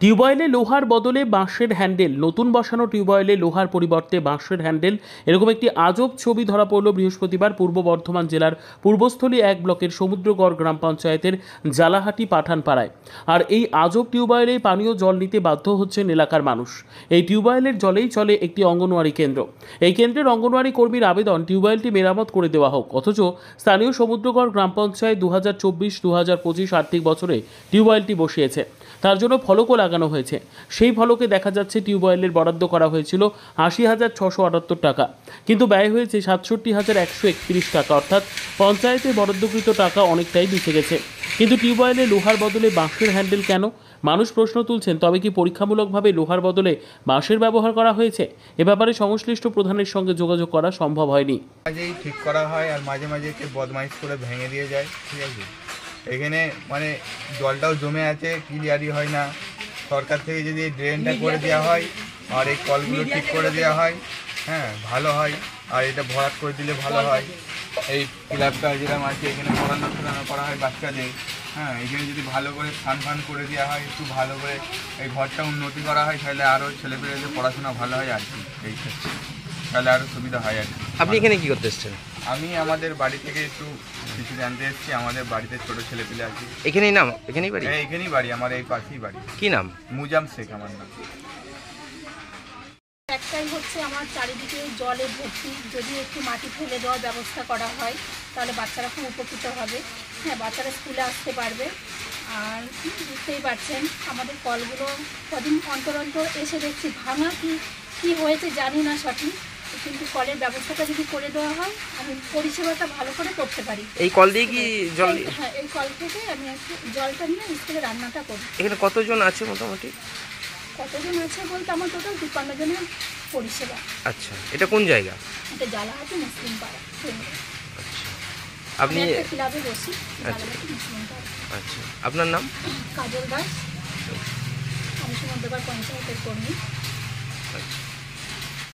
টিউবওয়েলে লোহার বদলে বাঁশের হ্যান্ডেল। নতুন বসানো টিউবওয়েলে লোহার পরিবর্তে বাঁশের হ্যান্ডেল, এরকম একটি আজব ছবি ধরা পড়ল বৃহস্পতিবার পূর্ব বর্ধমান জেলার পূর্বস্থলী 1 ব্লকের সমুদ্রগড় গ্রাম পঞ্চায়েতের জালাহাটি পাঠানপাড়ায়। আর এই আজব টিউবওয়েলে পানীয় জল নিতে বাধ্য হচ্ছেন এলাকার মানুষ। এই টিউবওয়েলের জলেই চলে একটি অঙ্গনওয়াড়ি কেন্দ্র। এই কেন্দ্রের অঙ্গনওয়াড়ি কর্মীর আবেদন টিউবওয়েলটি মেরামত করে দেওয়া হোক, অথচ স্থানীয় সমুদ্রগড় গ্রাম পঞ্চায়েত 2024-2025 আর্থিক বছরে টিউবওয়েলটি বসিয়েছে। তার জন্য ফলকও লাগানো হয়েছে। সেই ফলকে দেখা যাচ্ছে টিউবওয়েলের বরাদ্দ করা হয়েছিল 80,678 টাকা, কিন্তু ব্যয় হয়েছে 67,131 টাকা, অর্থাৎ পঞ্চায়েতের বরাদ্দকৃত টাকা অনেকটাই বেঁচে গেছে। কিন্তু টিউবওয়েলে লোহার বদলে বাঁশের হ্যান্ডেল কেন? মানুষ প্রশ্ন তুলছেন। তবে কি পরীক্ষামূলকভাবে লোহার বদলে বাঁশের ব্যবহার করা হয়েছে? এ ব্যাপারে সংশ্লিষ্ট প্রধানের সঙ্গে যোগাযোগ করা সম্ভব হয়নি। মাঝেই ঠিক করা হয় আর মাঝে মাঝে একটু বদমাইশ করে ভেঙে দিয়ে যায়, ঠিক আছে। এখানে মানে জলটাও জমে আছে, ক্লিয়ারই হয় না। সরকার থেকে যদি ড্রেনটা করে দেওয়া হয় আর এই কলগুলো ঠিক করে দেওয়া হয়, হ্যাঁ ভালো হয়। আর এটা ভরাট করে দিলে ভালো হয়। এই ক্লাবটা যেরকম আছে এখানে পড়ানো করা হয় বাচ্চাদের, হ্যাঁ এখানে যদি ভালো করে ফান করে দেওয়া হয়, একটু ভালো করে এই ঘরটা উন্নতি করা হয়, তাহলে আরও ছেলেপেলেদের পড়াশোনা ভালো হয় আর কি। এই ক্ষেত্রে তাহলে আরও সুবিধা হয় আর কি। আপনি এখানে কি করতে এসেছেন? আমি আমাদের বাড়ি থেকে একটু কিছু জানতে এসেছি। আমাদের বাড়িতে ছোট ছেলেপেলে আছে। এখানেই নাম? এখানেই বাড়ি? হ্যাঁ এখানেই বাড়ি, আমার এই পাশেই বাড়ি। কি নাম? মুজাম শেখ আমার নাম। একটাই হচ্ছে আমার চারিদিকে জলে ভর্তি, যদি একটু মাটি ফেলে দেওয়ার ব্যবস্থা করা হয় তাহলে বাচ্চারা খুব উপকৃত হবে। হ্যাঁ, বাচ্চারা স্কুলে আসতে পারবে। আর বুঝতেই পারছেন আমাদের কলগুলো কদিন অন্তর অন্তর এসে দেখছি ভাঙা, কি হয়েছে জানি না সঠিক, কিন্তু কলের ব্যবস্থাটা যদি করে দেওয়া হয় আমি পরিষেবাটা ভালো করে করতে পারি। এই কল দিয়ে কি জল? হ্যাঁ, এই কল থেকে আমি একটু জলটা নিয়ে স্কুলে রান্নাটা করি। এখানে কতজন আছে মোটামুটি? কতজন আছে বলতে আমার টোটাল 52 জনের পরিষেবা। আচ্ছা, এটা কোন জায়গা? এটা জালাহাটি মুসলিম পাড়া। আচ্ছা, আপনি একটা ক্লাবে বসি, জালাহাটি মুসলিম পাড়া। আচ্ছা, আপনার নাম? কাজল দাস, আমি সমুদ্রগড় পঞ্চায়েতের কর্মী। আচ্ছা।